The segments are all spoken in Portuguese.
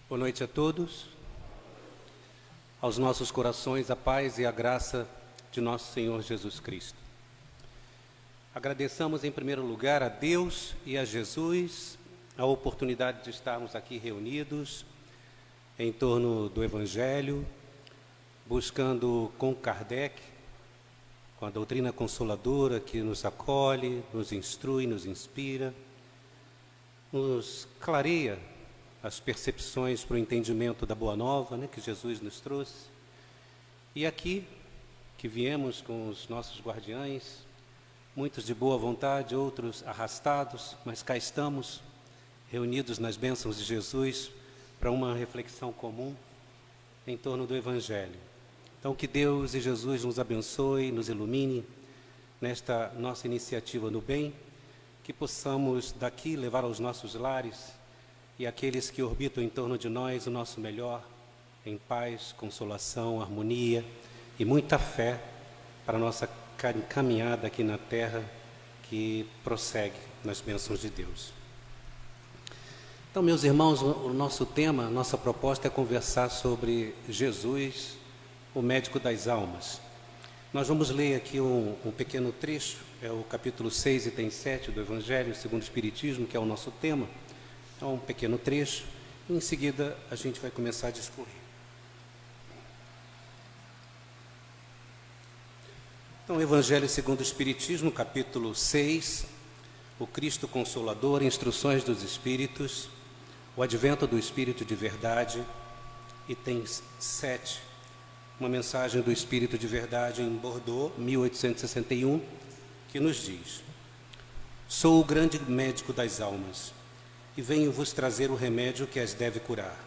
Boa noite a todos. Aos nossos corações, a paz e a graça de nosso Senhor Jesus Cristo. Agradeçamos em primeiro lugar a Deus e a Jesus a oportunidade de estarmos aqui reunidos em torno do Evangelho, buscando com Kardec, com a doutrina consoladora que nos acolhe, nos instrui, nos inspira, nos clareia as percepções para o entendimento da Boa Nova, que Jesus nos trouxe. E aqui, que viemos com os nossos guardiães, muitos de boa vontade, outros arrastados, mas cá estamos, reunidos nas bênçãos de Jesus, para uma reflexão comum em torno do Evangelho. Então, que Deus e Jesus nos abençoe, nos ilumine nesta nossa iniciativa no bem, que possamos daqui levar aos nossos lares e aqueles que orbitam em torno de nós o nosso melhor, em paz, consolação, harmonia e muita fé para a nossa caminhada aqui na terra que prossegue nas bênçãos de Deus. Então, meus irmãos, o nosso tema, a nossa proposta é conversar sobre Jesus, o médico das almas. Nós vamos ler aqui um pequeno trecho, é o capítulo 6, item 7 do Evangelho segundo o Espiritismo, que é o nosso tema. É um pequeno trecho, e em seguida a gente vai começar a discorrer. Então, Evangelho segundo o Espiritismo, capítulo 6, o Cristo Consolador, Instruções dos Espíritos, o Advento do Espírito de Verdade, item 7, uma mensagem do Espírito de Verdade em Bordeaux, 1861, que nos diz: Sou o grande médico das almas, e venho vos trazer o remédio que as deve curar.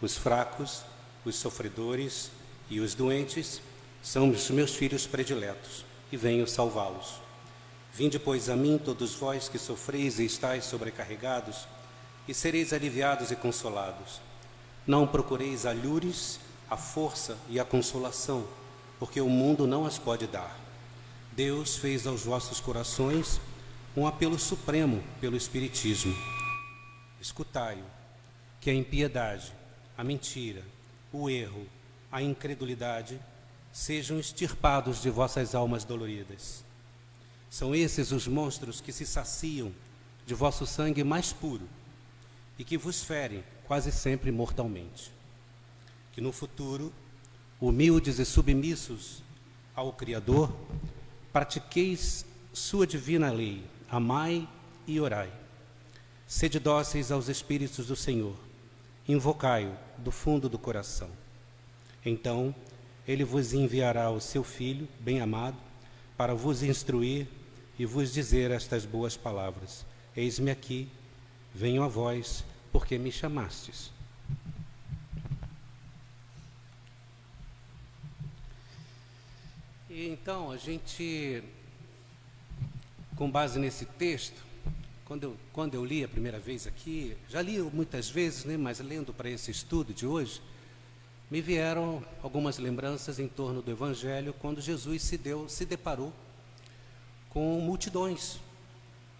Os fracos, os sofredores e os doentes são os meus filhos prediletos, e venho salvá-los. Vinde, pois, a mim, todos vós que sofreis e estáis sobrecarregados, e sereis aliviados e consolados. Não procureis alhures, a força e a consolação, porque o mundo não as pode dar. Deus fez aos vossos corações um apelo supremo pelo Espiritismo. Escutai-o, que a impiedade, a mentira, o erro, a incredulidade sejam extirpados de vossas almas doloridas. São esses os monstros que se saciam de vosso sangue mais puro e que vos ferem quase sempre mortalmente. Que no futuro, humildes e submissos ao Criador, pratiqueis sua divina lei, amai e orai. Sede dóceis aos Espíritos do Senhor, invocai-o do fundo do coração. Então, ele vos enviará o seu Filho, bem-amado, para vos instruir e vos dizer estas boas palavras: Eis-me aqui, venho a vós, porque me chamastes. E então, a gente, com base nesse texto, quando eu li a primeira vez aqui, já li muitas vezes, mas lendo para esse estudo de hoje, me vieram algumas lembranças em torno do Evangelho, quando Jesus se deparou com multidões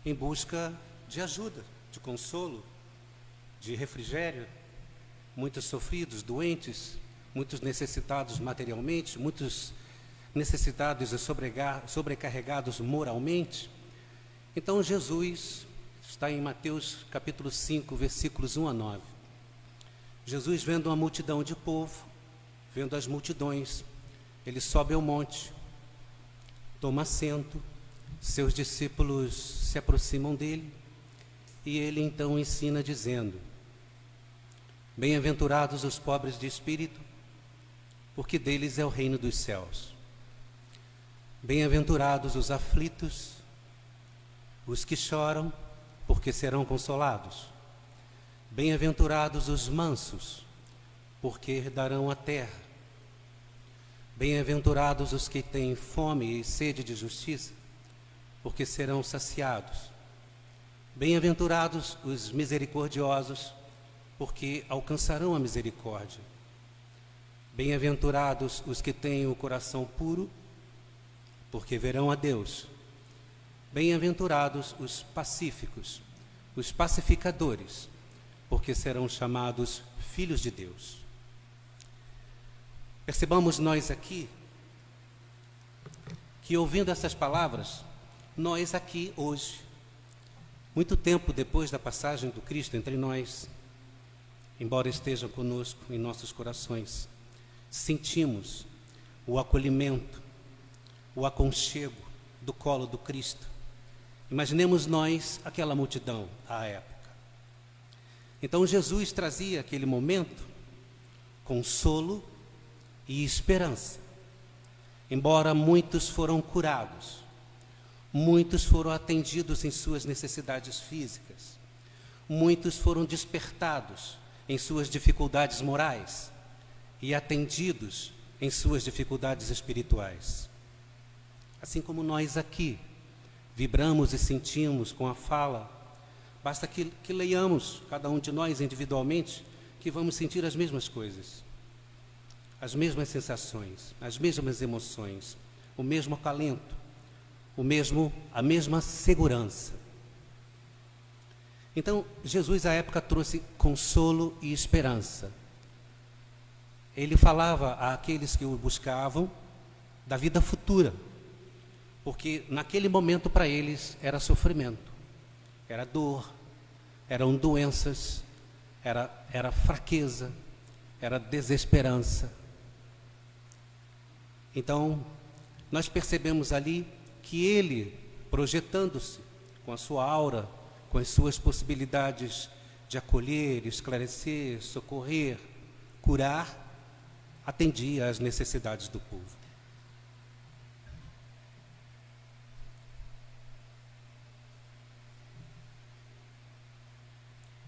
em busca de ajuda, de consolo, de refrigério, muitos sofridos, doentes, muitos necessitados materialmente, muitos necessitados e sobrecarregados moralmente. Então Jesus está em Mateus capítulo 5, versículos 1 a 9. Jesus, vendo uma multidão de povo, vendo as multidões, ele sobe ao monte, toma assento, seus discípulos se aproximam dele, e ele então ensina dizendo: Bem-aventurados os pobres de espírito, porque deles é o reino dos céus. Bem-aventurados os aflitos, os que choram, porque serão consolados. Bem-aventurados os mansos, porque herdarão a terra. Bem-aventurados os que têm fome e sede de justiça, porque serão saciados. Bem-aventurados os misericordiosos, porque alcançarão a misericórdia. Bem-aventurados os que têm o coração puro, porque verão a Deus. Bem-aventurados os pacíficos, os pacificadores, porque serão chamados filhos de Deus. Percebamos nós aqui que, ouvindo essas palavras, nós aqui hoje, muito tempo depois da passagem do Cristo entre nós, embora esteja conosco em nossos corações, sentimos o acolhimento, o aconchego do colo do Cristo. Imaginemos nós aquela multidão à época. Então Jesus trazia aquele momento consolo e esperança. Embora muitos foram curados, muitos foram atendidos em suas necessidades físicas, muitos foram despertados em suas dificuldades morais e atendidos em suas dificuldades espirituais. Assim como nós aqui vibramos e sentimos com a fala, basta que leiamos, cada um de nós individualmente, que vamos sentir as mesmas coisas, as mesmas sensações, as mesmas emoções, o mesmo acalento, a mesma segurança. Então, Jesus à época trouxe consolo e esperança. Ele falava àqueles que o buscavam da vida futura, porque naquele momento para eles era sofrimento, era dor, eram doenças, era fraqueza, era desesperança. Então, nós percebemos ali que ele, projetando-se com a sua aura, com as suas possibilidades de acolher, esclarecer, socorrer, curar, atendia às necessidades do povo.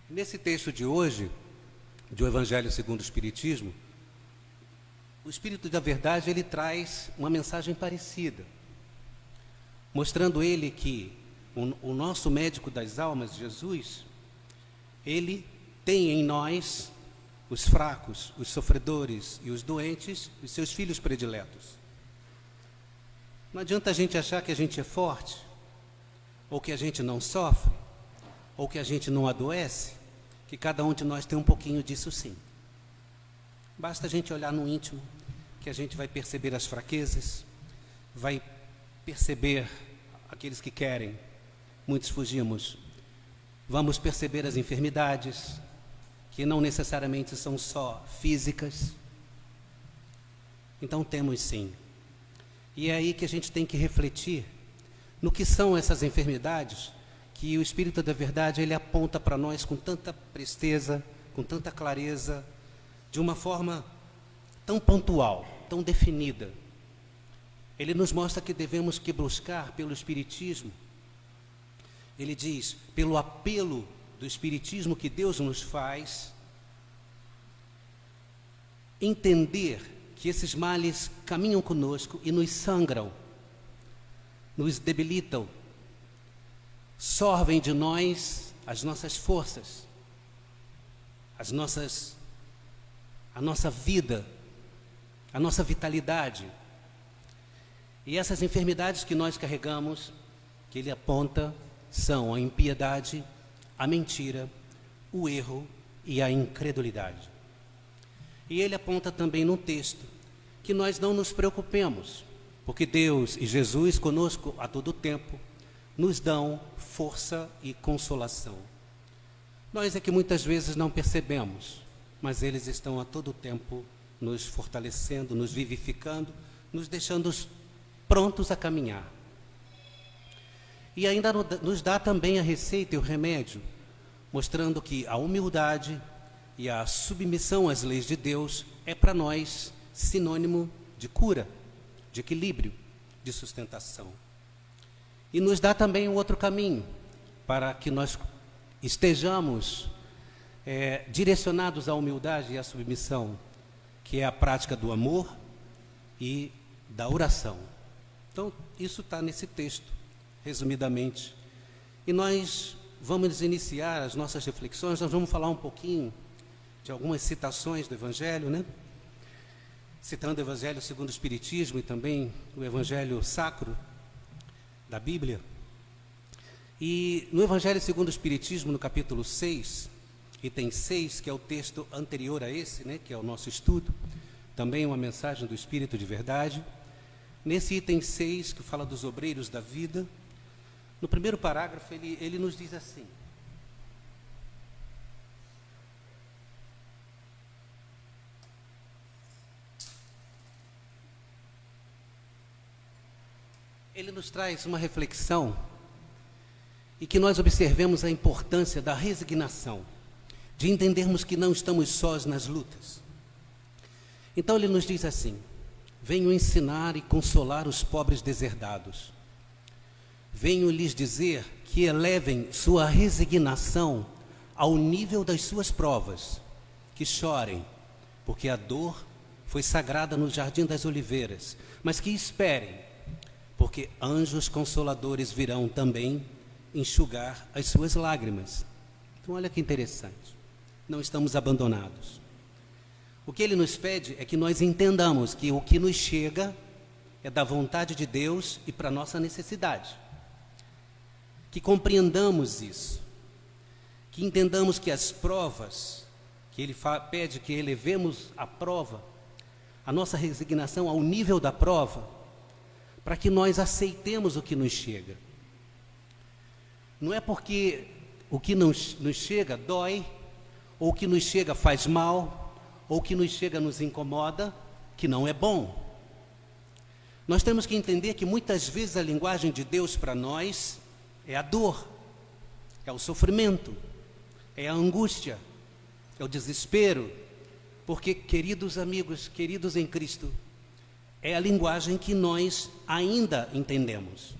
Nesse texto de hoje, do Evangelho segundo o Espiritismo, o Espírito da Verdade, ele traz uma mensagem parecida, mostrando ele que o nosso médico das almas, Jesus, ele tem em nós os fracos, os sofredores e os doentes, os seus filhos prediletos. Não adianta a gente achar que a gente é forte, ou que a gente não sofre, ou que a gente não adoece, que cada um de nós tem um pouquinho disso sim. Basta a gente olhar no íntimo, que a gente vai perceber as fraquezas, vai perceber aqueles que querem, muitos fugimos, vamos perceber as enfermidades, que não necessariamente são só físicas. Então temos sim. E é aí que a gente tem que refletir no que são essas enfermidades que o Espírito da Verdade ele aponta para nós com tanta presteza, com tanta clareza, de uma forma tão pontual, tão definida. Ele nos mostra que devemos que buscar pelo Espiritismo. Ele diz, pelo apelo do Espiritismo que Deus nos faz, entender que esses males caminham conosco e nos sangram, nos debilitam, sorvem de nós as nossas forças, a nossa vida, a nossa vitalidade. E essas enfermidades que nós carregamos, que ele aponta, são a impiedade, a mentira, o erro e a incredulidade. E ele aponta também no texto que nós não nos preocupemos, porque Deus e Jesus conosco a todo tempo nos dão força e consolação. Nós é que muitas vezes não percebemos, mas eles estão a todo tempo nos fortalecendo, nos vivificando, nos deixando prontos a caminhar. E ainda nos dá também a receita e o remédio, mostrando que a humildade e a submissão às leis de Deus é para nós sinônimo de cura, de equilíbrio, de sustentação. E nos dá também um outro caminho, para que nós estejamos direcionados à humildade e à submissão, que é a prática do amor e da oração. Então, isso está nesse texto, resumidamente. E nós vamos iniciar as nossas reflexões, nós vamos falar um pouquinho de algumas citações do Evangelho, né? Citando o Evangelho segundo o Espiritismo e também o Evangelho Sacro da Bíblia. E no Evangelho segundo o Espiritismo, no capítulo 6, item 6, que é o texto anterior a esse, né, que é o nosso estudo, também uma mensagem do Espírito de Verdade. Nesse item 6, que fala dos obreiros da vida, no primeiro parágrafo ele nos diz assim: ele nos traz uma reflexão e que nós observemos a importância da resignação, de entendermos que não estamos sós nas lutas. Então ele nos diz assim: venho ensinar e consolar os pobres deserdados. Venho lhes dizer que elevem sua resignação ao nível das suas provas, que chorem, porque a dor foi sagrada no Jardim das Oliveiras, mas que esperem, porque anjos consoladores virão também enxugar as suas lágrimas. Então olha que interessante, não estamos abandonados. O que ele nos pede é que nós entendamos que o que nos chega é da vontade de Deus e para nossa necessidade. Que compreendamos isso, que entendamos que as provas, que ele pede que elevemos a prova, a nossa resignação ao nível da prova, para que nós aceitemos o que nos chega. Não é porque o que nos chega dói, ou o que nos chega faz mal, ou o que nos chega nos incomoda, que não é bom. Nós temos que entender que muitas vezes a linguagem de Deus para nós é a dor, é o sofrimento, é a angústia, é o desespero, porque, queridos amigos, queridos em Cristo, é a linguagem que nós ainda entendemos.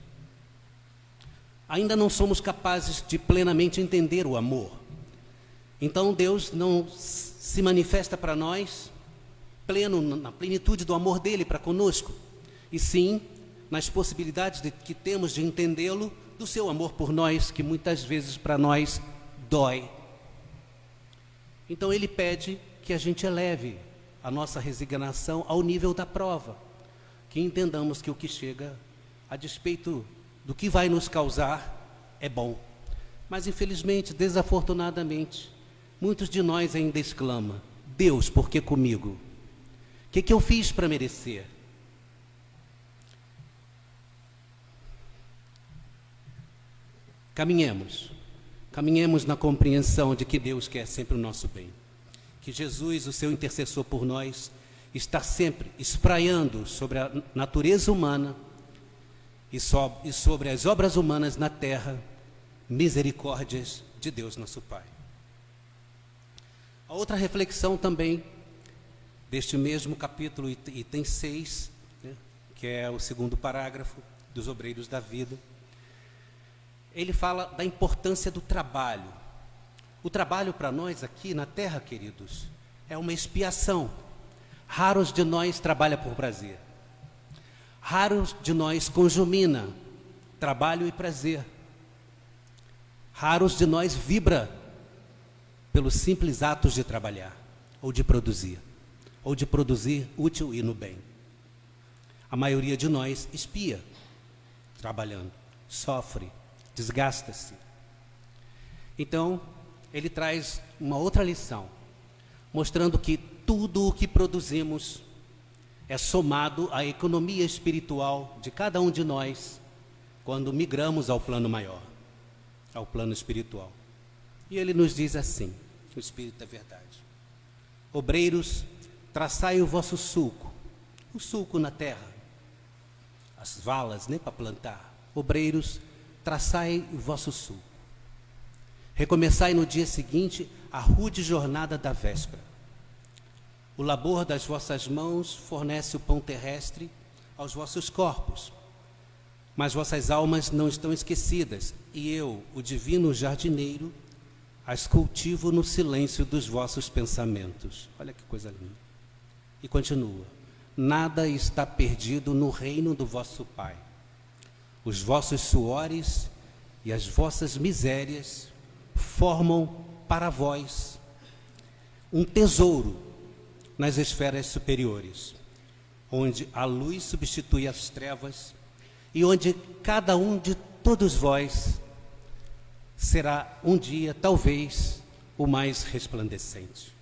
Ainda não somos capazes de plenamente entender o amor. Então Deus não se manifesta para nós pleno, na plenitude do amor dele para conosco, e sim nas possibilidades que temos de entendê-lo, do seu amor por nós, que muitas vezes para nós dói. Então ele pede que a gente eleve a nossa resignação ao nível da prova, que entendamos que o que chega, a despeito do que vai nos causar, é bom. Mas infelizmente, desafortunadamente, muitos de nós ainda exclamam: Deus, por que comigo? O que eu fiz para merecer? Caminhemos na compreensão de que Deus quer sempre o nosso bem, que Jesus, o seu intercessor por nós, está sempre espraiando sobre a natureza humana e sobre as obras humanas na terra, misericórdias de Deus nosso Pai. A outra reflexão também, deste mesmo capítulo, item 6, né, que é o segundo parágrafo dos obreiros da vida, ele fala da importância do trabalho. O trabalho para nós aqui na terra, queridos, é uma expiação. Raros de nós trabalham por prazer. Raros de nós conjumina trabalho e prazer. Raros de nós vibra pelos simples atos de trabalhar, ou de produzir útil e no bem. A maioria de nós expia trabalhando, sofre, desgasta-se. Então, ele traz uma outra lição, mostrando que tudo o que produzimos é somado à economia espiritual de cada um de nós, quando migramos ao plano maior, ao plano espiritual. E ele nos diz assim, o Espírito da Verdade: obreiros, traçai o vosso sulco, o sulco na terra, as valas, né, para plantar. Obreiros, traçai o vosso sulco. Recomeçai no dia seguinte a rude jornada da véspera. O labor das vossas mãos fornece o pão terrestre aos vossos corpos, mas vossas almas não estão esquecidas, e eu, o divino jardineiro, as cultivo no silêncio dos vossos pensamentos. Olha que coisa linda. E continua: nada está perdido no reino do vosso Pai. Os vossos suores e as vossas misérias formam para vós um tesouro nas esferas superiores, onde a luz substitui as trevas e onde cada um de todos vós será um dia, talvez, o mais resplandecente.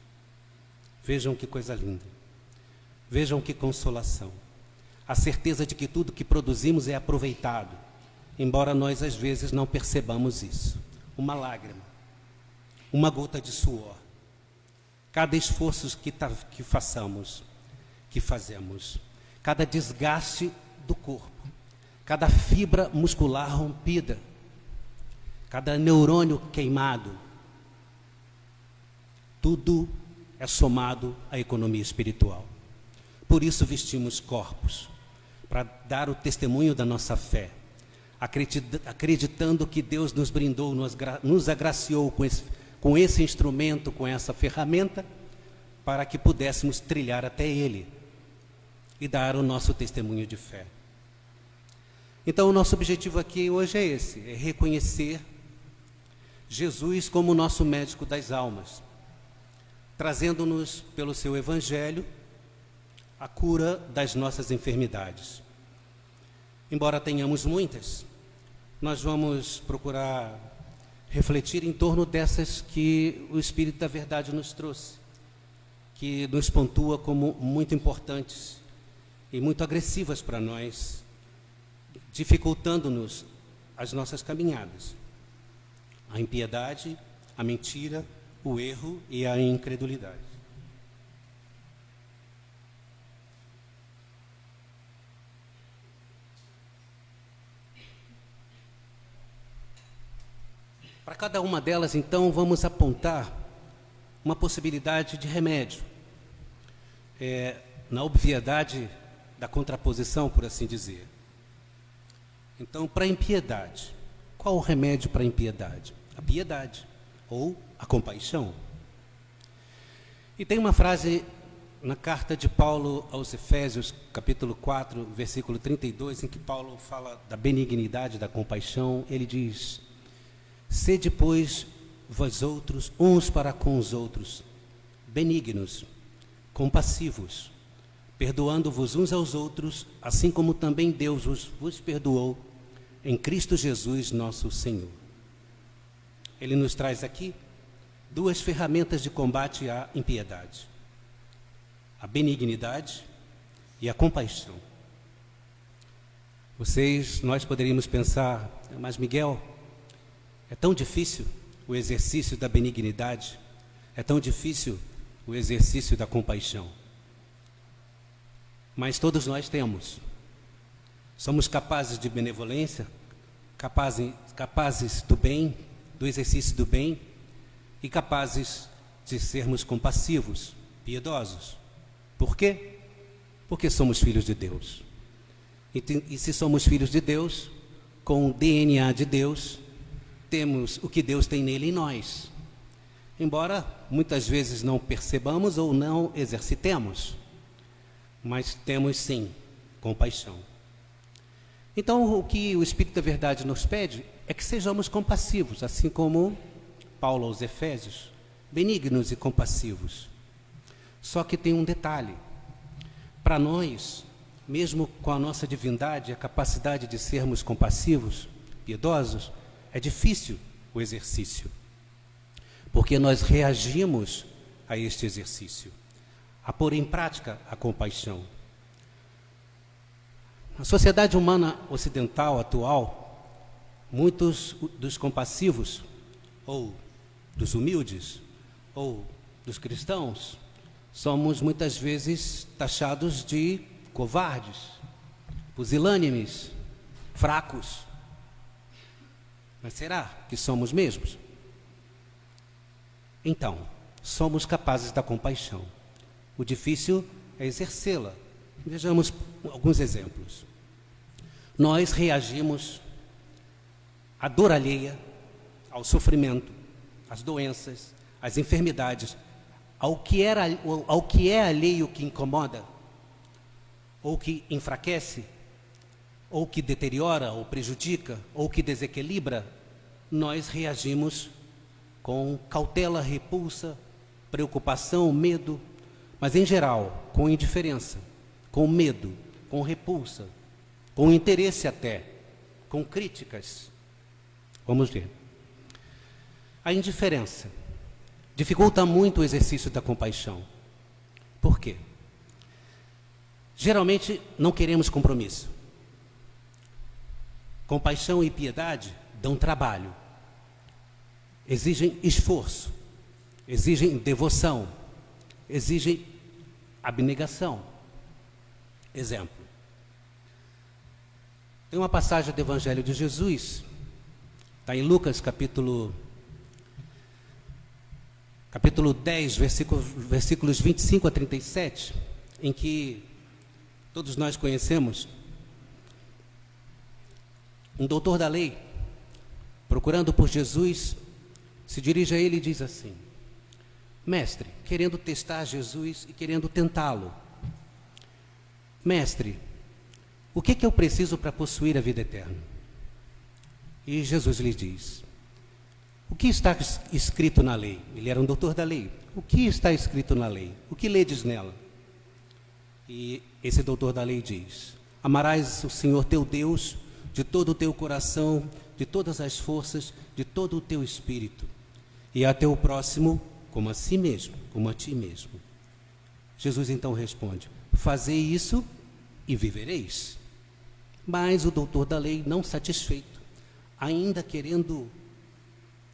Vejam que coisa linda. Vejam que consolação. A certeza de que tudo que produzimos é aproveitado, embora nós às vezes não percebamos isso. Uma lágrima, uma gota de suor, cada esforço que fazemos, cada desgaste do corpo, cada fibra muscular rompida, cada neurônio queimado, tudo é somado à economia espiritual. Por isso vestimos corpos, para dar o testemunho da nossa fé, acreditando que Deus nos brindou, nos agraciou com esse instrumento, com essa ferramenta, para que pudéssemos trilhar até Ele e dar o nosso testemunho de fé. Então, o nosso objetivo aqui hoje é esse, é reconhecer Jesus como nosso médico das almas, trazendo-nos pelo seu Evangelho a cura das nossas enfermidades. Embora tenhamos muitas, nós vamos procurar refletir em torno dessas que o Espírito da Verdade nos trouxe, que nos pontua como muito importantes e muito agressivas para nós, dificultando-nos as nossas caminhadas. A impiedade, a mentira, o erro e a incredulidade. Para cada uma delas, então, vamos apontar uma possibilidade de remédio. Na obviedade da contraposição, por assim dizer. Então, para a impiedade, qual o remédio para a impiedade? A piedade, ou a compaixão. E tem uma frase na carta de Paulo aos Efésios, capítulo 4, versículo 32, em que Paulo fala da benignidade, da compaixão. Ele diz: sede, pois, vós outros, uns para com os outros, benignos, compassivos, perdoando-vos uns aos outros, assim como também Deus vos perdoou em Cristo Jesus, nosso Senhor. Ele nos traz aqui duas ferramentas de combate à impiedade: a benignidade e a compaixão. Nós poderíamos pensar, mas Miguel, é tão difícil o exercício da benignidade, é tão difícil o exercício da compaixão. Mas todos nós temos. Somos capazes de benevolência, capazes do bem, do exercício do bem, e capazes de sermos compassivos, piedosos. Por quê? Porque somos filhos de Deus. E se somos filhos de Deus, com o DNA de Deus, temos o que Deus tem nele em nós. Embora muitas vezes não percebamos ou não exercitemos, mas temos sim compaixão. Então, o que o Espírito da Verdade nos pede é que sejamos compassivos, assim como Paulo aos Efésios, benignos e compassivos. Só que tem um detalhe: para nós, mesmo com a nossa divindade, a capacidade de sermos compassivos, piedosos, é difícil o exercício, porque nós reagimos a este exercício, a pôr em prática a compaixão. Na sociedade humana ocidental atual, muitos dos compassivos, ou dos humildes, ou dos cristãos, somos muitas vezes taxados de covardes, pusilânimes, fracos. Mas será que somos mesmos? Então, somos capazes da compaixão. O difícil é exercê-la. Vejamos alguns exemplos. Nós reagimos à dor alheia, ao sofrimento, às doenças, às enfermidades, ao que é alheio, que incomoda, ou que enfraquece, ou que deteriora, ou prejudica, ou que desequilibra. Nós reagimos com cautela, repulsa, preocupação, medo, mas em geral com indiferença, com medo, com repulsa, com interesse até, com críticas. Vamos ver. A indiferença. dificulta muito o exercício da compaixão. Por quê? Geralmente não queremos compromisso. Compaixão e piedade dão trabalho, exigem esforço, exigem devoção, exigem abnegação. Exemplo. Tem uma passagem do Evangelho de Jesus, está em Lucas capítulo 10, versículos 25 a 37, em que todos nós conhecemos. Um doutor da lei, procurando por Jesus, se dirige a ele e diz assim: Mestre, querendo testar Jesus e querendo tentá-lo. Mestre, o que eu preciso para possuir a vida eterna? E Jesus lhe diz: o que está escrito na lei? Ele era um doutor da lei. O que está escrito na lei? O que ledes nela? E esse doutor da lei diz: amarás o Senhor teu Deus de todo o teu coração, de todas as forças, de todo o teu espírito, e a teu próximo como a si mesmo, como a ti mesmo. Jesus então responde: fazei isso e vivereis. Mas o doutor da lei, não satisfeito, ainda querendo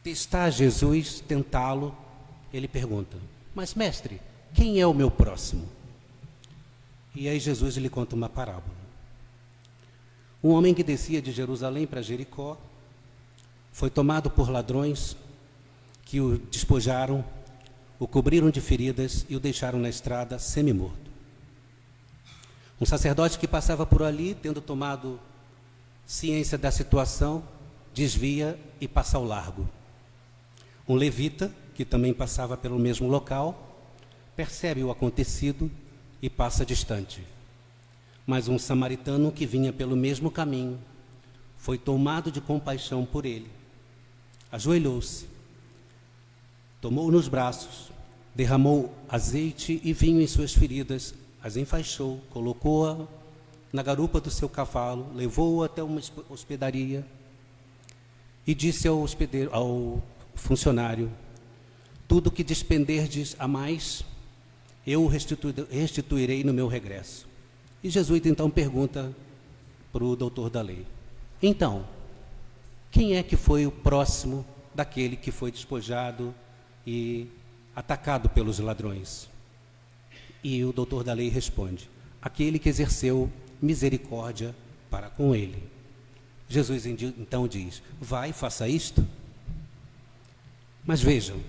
testar Jesus, tentá-lo, ele pergunta: mas mestre, quem é o meu próximo? E aí Jesus lhe conta uma parábola. Um homem que descia de Jerusalém para Jericó foi tomado por ladrões que o despojaram, o cobriram de feridas e o deixaram na estrada semi-morto. Um sacerdote que passava por ali, tendo tomado ciência da situação, desvia e passa ao largo. Um levita, que também passava pelo mesmo local, percebe o acontecido e passa distante. Mas um samaritano que vinha pelo mesmo caminho foi tomado de compaixão por ele. Ajoelhou-se, tomou-o nos braços, derramou azeite e vinho em suas feridas, as enfaixou, colocou-a na garupa do seu cavalo, levou-o até uma hospedaria e disse ao funcionário: tudo que despenderdes a mais, eu restituirei no meu regresso. E Jesus então pergunta para o doutor da lei: então, quem é que foi o próximo daquele que foi despojado e atacado pelos ladrões? E o doutor da lei responde: aquele que exerceu misericórdia para com ele. Jesus então diz: vai, faça isto. Mas vejam,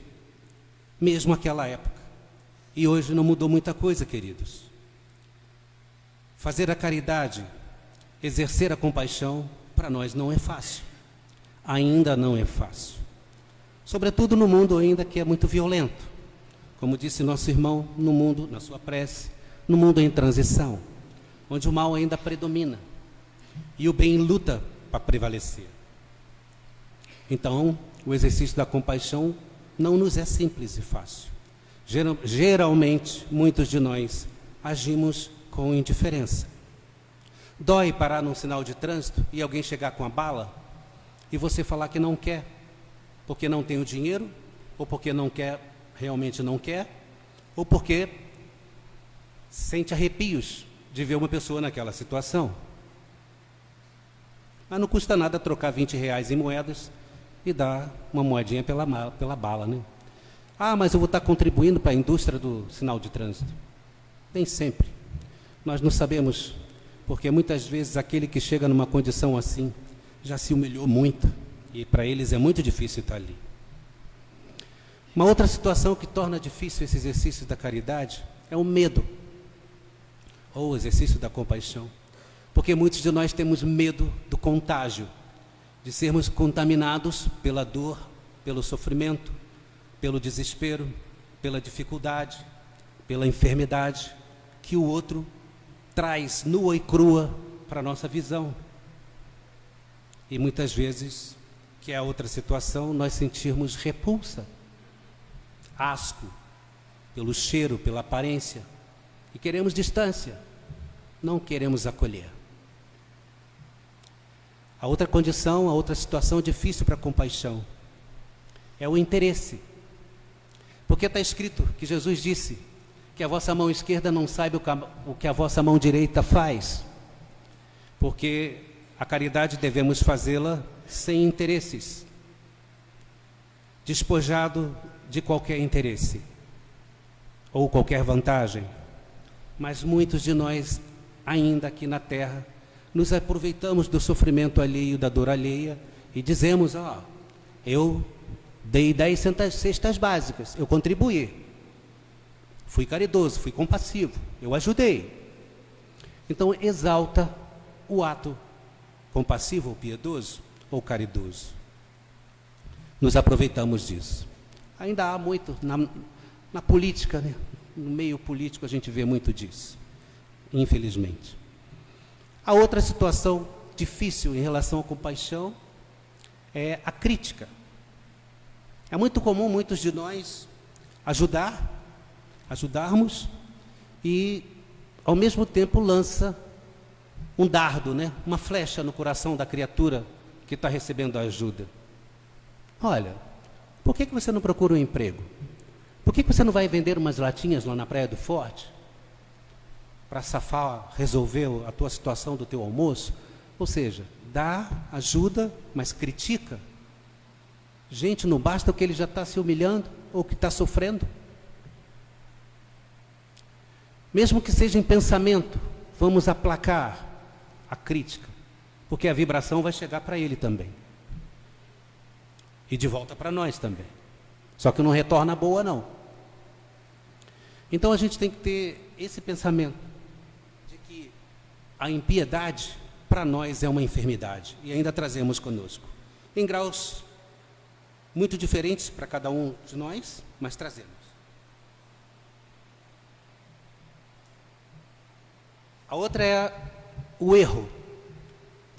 mesmo aquela época, e hoje não mudou muita coisa, queridos. Fazer a caridade, exercer a compaixão, para nós não é fácil. Ainda não é fácil. Sobretudo no mundo ainda que é muito violento. Como disse nosso irmão, no mundo, na sua prece, no mundo em transição, onde o mal ainda predomina e o bem luta para prevalecer. Então, o exercício da compaixão não nos é simples e fácil. Geralmente, muitos de nós agimos com indiferença. Dói parar num sinal de trânsito e alguém chegar com a bala e você falar que não quer, porque não tem o dinheiro, ou porque não quer, realmente não quer, ou porque sente arrepios de ver uma pessoa naquela situação. Mas não custa nada trocar 20 reais em moedas e dar uma moedinha pela bala, né? Ah, mas eu vou estar contribuindo para a indústria do sinal de trânsito. Nem sempre. Nós não sabemos, porque muitas vezes aquele que chega numa condição assim já se humilhou muito e para eles é muito difícil estar ali. Uma outra situação que torna difícil esse exercício da caridade é o medo, ou o exercício da compaixão, porque muitos de nós temos medo do contágio, de sermos contaminados pela dor, pelo sofrimento, pelo desespero, pela dificuldade, pela enfermidade que o outro traz nua e crua para a nossa visão. E muitas vezes, que é a outra situação, nós sentirmos repulsa, asco, pelo cheiro, pela aparência, e queremos distância, não queremos acolher. A outra condição, a outra situação difícil para a compaixão é o interesse. Porque está escrito que Jesus disse que a vossa mão esquerda não saiba o que a vossa mão direita faz. Porque a caridade devemos fazê-la sem interesses, despojado de qualquer interesse ou qualquer vantagem. Mas muitos de nós, ainda aqui na terra, nos aproveitamos do sofrimento alheio, da dor alheia, e dizemos: eu dei 10 cestas básicas, eu contribuí, fui caridoso, fui compassivo, eu ajudei. Então exalta o ato compassivo ou piedoso ou caridoso. Nos aproveitamos disso. Ainda há muito na política, né? No meio político a gente vê muito disso, infelizmente. A outra situação difícil em relação à compaixão é a crítica. É muito comum muitos de nós ajudarmos e ao mesmo tempo lança um dardo, né? Uma flecha no coração da criatura que está recebendo a ajuda. Olha, por que você não procura um emprego? Por que você não vai vender umas latinhas lá na Praia do Forte? Para safar, resolver a tua situação do teu almoço? Ou seja, dá ajuda, mas critica. Gente, não basta o que ele já está se humilhando ou que está sofrendo. Mesmo que seja em pensamento, vamos aplacar a crítica, porque a vibração vai chegar para ele também. E de volta para nós também. Só que não retorna boa, não. Então a gente tem que ter esse pensamento de que a impiedade para nós é uma enfermidade e ainda trazemos conosco, em graus muito diferentes para cada um de nós, mas trazemos. A outra é o erro,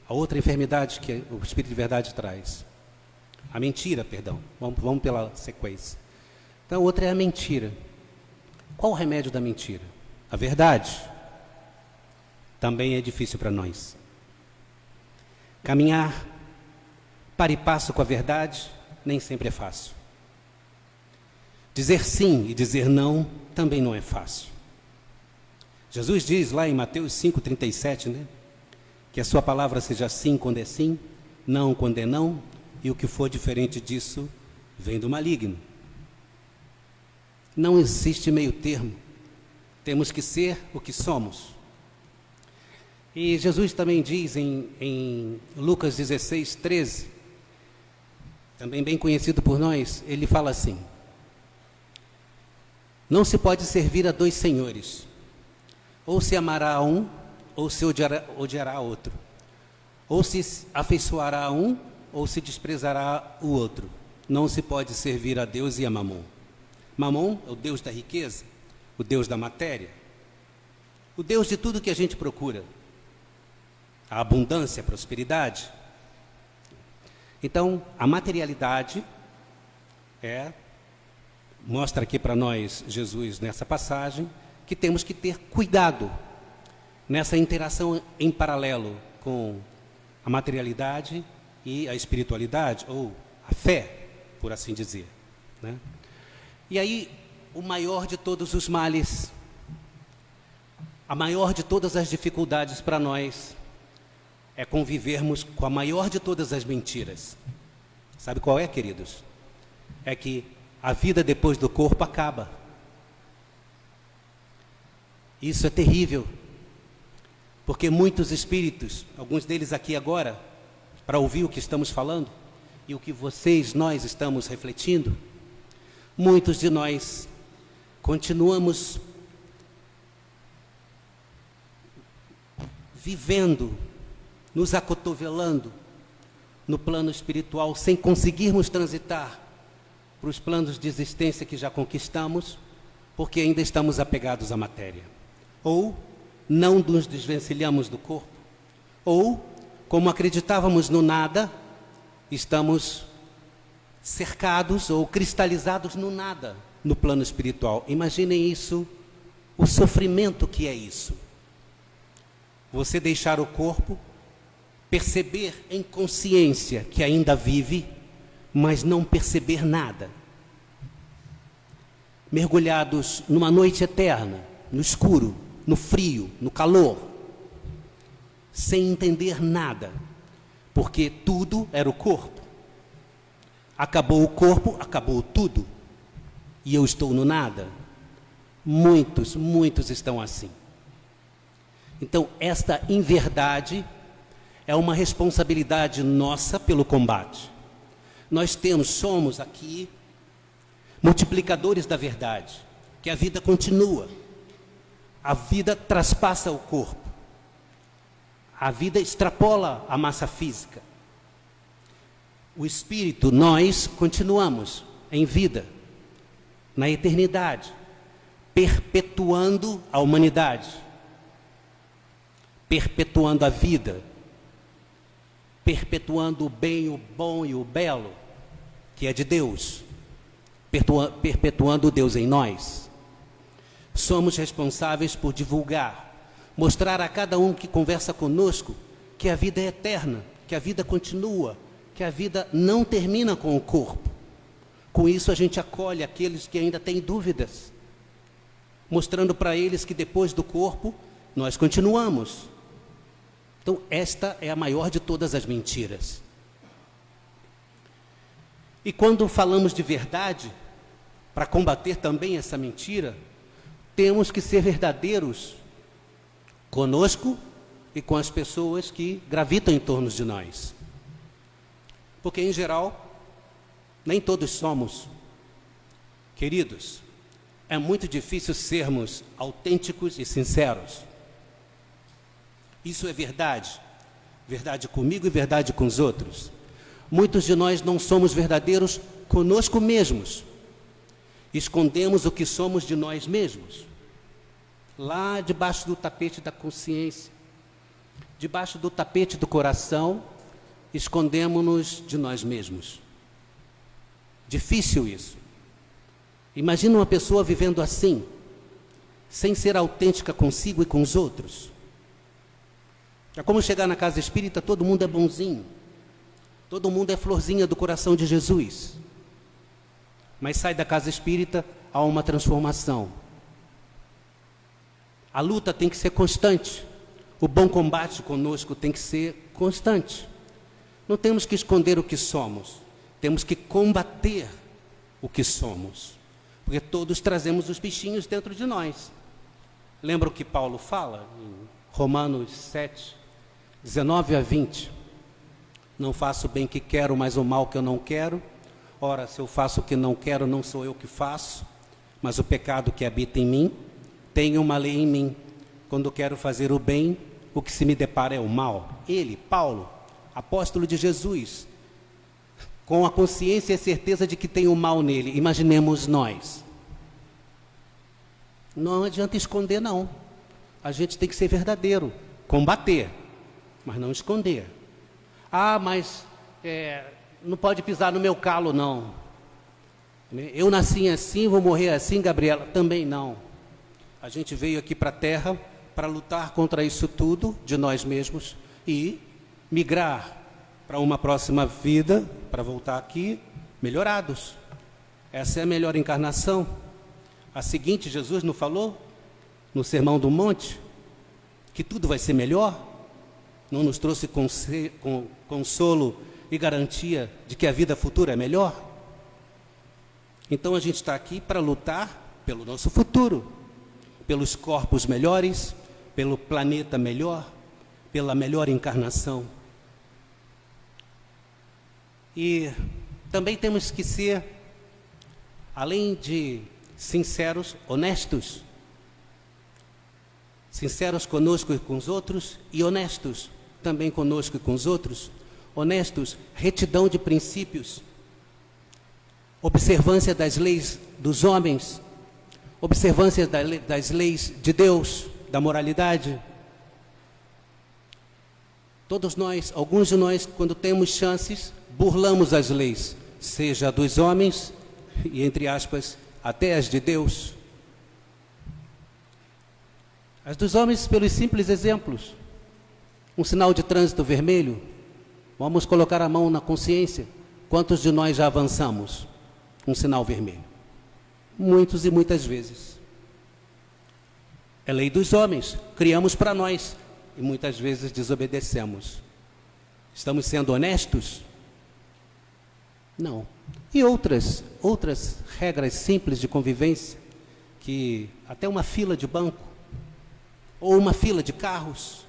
a outra enfermidade que o Espírito de Verdade traz. A mentira, perdão, vamos pela sequência. Então a outra é a mentira. Qual o remédio da mentira? A verdade. Também é difícil para nós. Caminhar para e passo com a verdade nem sempre é fácil. Dizer sim e dizer não também não é fácil. Jesus diz lá em Mateus 5,37, né? Que a sua palavra seja sim quando é sim, não quando é não, e o que for diferente disso vem do maligno. Não existe meio termo. Temos que ser o que somos. E Jesus também diz em Lucas 16:13, também bem conhecido por nós, ele fala assim: não se pode servir a dois senhores, ou se amará a um, ou se odiará a outro, ou se afeiçoará a um, ou se desprezará o outro. Não se pode servir a Deus e a Mamon. Mamon é o Deus da riqueza, o Deus da matéria, o Deus de tudo que a gente procura, a abundância, a prosperidade. Então, a materialidade mostra aqui para nós, Jesus, nessa passagem, que temos que ter cuidado nessa interação em paralelo com a materialidade e a espiritualidade, ou a fé, por assim dizer, né? E aí, o maior de todos os males, a maior de todas as dificuldades para nós, é convivermos com a maior de todas as mentiras. Sabe qual é, queridos? É que a vida depois do corpo acaba. Isso é terrível, porque muitos espíritos, alguns deles aqui agora, para ouvir o que estamos falando, e o que nós estamos refletindo, muitos de nós continuamos vivendo, nos acotovelando no plano espiritual, sem conseguirmos transitar para os planos de existência que já conquistamos, porque ainda estamos apegados à matéria. Ou não nos desvencilhamos do corpo, ou, como acreditávamos no nada, estamos cercados ou cristalizados no nada, no plano espiritual. Imaginem isso, o sofrimento que é isso. Você deixar o corpo, perceber em consciência que ainda vive, mas não perceber nada. mergulhados numa noite eterna, no escuro, no frio, no calor, sem entender nada, porque tudo era o corpo. Acabou o corpo, acabou tudo, e eu estou no nada. Muitos estão assim. Então, esta inverdade é uma responsabilidade nossa pelo combate. Nós somos aqui multiplicadores da verdade, que a vida continua. A vida traspassa o corpo. A vida extrapola a massa física. O espírito, nós continuamos em vida, na eternidade, perpetuando a humanidade, perpetuando a vida, perpetuando o bem, o bom e o belo, que é de Deus, perpetuando o Deus em nós. Somos responsáveis por divulgar, mostrar a cada um que conversa conosco que a vida é eterna, que a vida continua, que a vida não termina com o corpo. Com isso a gente acolhe aqueles que ainda têm dúvidas, mostrando para eles que depois do corpo nós continuamos. Então, esta é a maior de todas as mentiras. E quando falamos de verdade, para combater também essa mentira, temos que ser verdadeiros conosco e com as pessoas que gravitam em torno de nós. Porque, em geral, nem todos somos. Queridos, é muito difícil sermos autênticos e sinceros. Isso é verdade. Verdade comigo e verdade com os outros. Muitos de nós não somos verdadeiros conosco mesmos. Escondemos o que somos de nós mesmos. Lá debaixo do tapete da consciência, debaixo do tapete do coração, escondemos-nos de nós mesmos. Difícil isso. Imagina uma pessoa vivendo assim, sem ser autêntica consigo e com os outros. É como chegar na casa espírita, todo mundo é bonzinho, todo mundo é florzinha do coração de Jesus. Mas sai da casa espírita, há uma transformação. A luta tem que ser constante. O bom combate conosco tem que ser constante. Não temos que esconder o que somos, temos que combater o que somos. Porque todos trazemos os bichinhos dentro de nós. Lembra o que Paulo fala em Romanos 7, 19 a 20? Não faço o bem que quero, mas o mal que eu não quero. Ora, se eu faço o que não quero, não sou eu que faço, mas o pecado que habita em mim. Tenho uma lei em mim. Quando quero fazer o bem, o que se me depara é o mal. Ele, Paulo, apóstolo de Jesus, com a consciência e a certeza de que tem o mal nele. Imaginemos nós. Não adianta esconder, não. A gente tem que ser verdadeiro, combater, mas não esconder. Ah, mas não pode pisar no meu calo, não. Eu nasci assim, vou morrer assim, Gabriela. Também não. A gente veio aqui para a Terra para lutar contra isso tudo de nós mesmos e migrar para uma próxima vida, para voltar aqui melhorados. Essa é a melhor encarnação. A seguinte, Jesus não falou no Sermão do Monte que tudo vai ser melhor? Não nos trouxe consolo e garantia de que a vida futura é melhor? Então a gente está aqui para lutar pelo nosso futuro, pelos corpos melhores, pelo planeta melhor, pela melhor encarnação. E também temos que ser, além de sinceros, honestos. Sinceros conosco e com os outros e honestos também conosco e com os outros. Honestos, retidão de princípios, observância das leis dos homens, observância das leis de Deus, da moralidade. Todos nós, alguns de nós, quando temos chances, burlamos as leis, seja dos homens e, entre aspas, até as de Deus. As dos homens pelos simples exemplos. Um sinal de trânsito vermelho, vamos colocar a mão na consciência. Quantos de nós já avançamos? Um sinal vermelho. Muitos e muitas vezes. É lei dos homens, criamos para nós e muitas vezes desobedecemos. Estamos sendo honestos? Não. E outras regras simples de convivência, que até uma fila de banco, ou uma fila de carros,